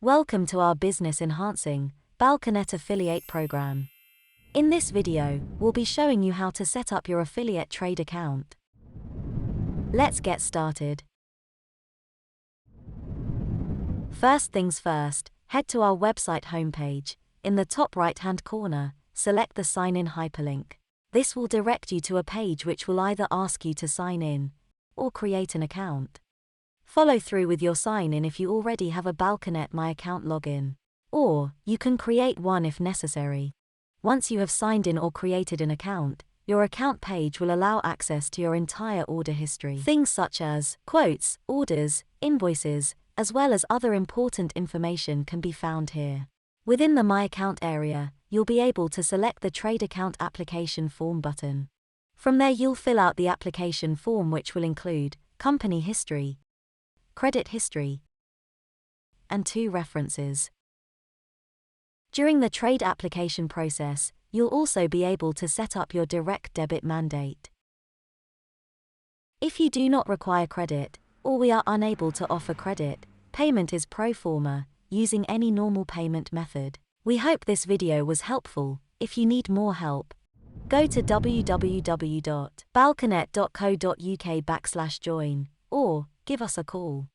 Welcome to our business enhancing Balconette affiliate program. In this video, we'll be showing you how to set up your affiliate trade account. Let's get started. First things first, head to our website homepage. In the top right-hand corner, select the Sign In hyperlink. This will direct you to a page which will either ask you to sign in or create an account. Follow through with your sign-in if you already have a Balconette My Account login, or you can create one if necessary. Once you have signed in or created an account, your account page will allow access to your entire order history. Things such as quotes, orders, invoices, as well as other important information can be found here. Within the My Account area, you'll be able to select the Trade Account Application Form button. From there you'll fill out the application form, which will include company history, credit history, and 2 references. During the trade application process, you'll also be able to set up your direct debit mandate. If you do not require credit, or we are unable to offer credit, payment is pro forma, using any normal payment method. We hope this video was helpful. If you need more help, go to www.balconette.co.uk/join, or give us a call.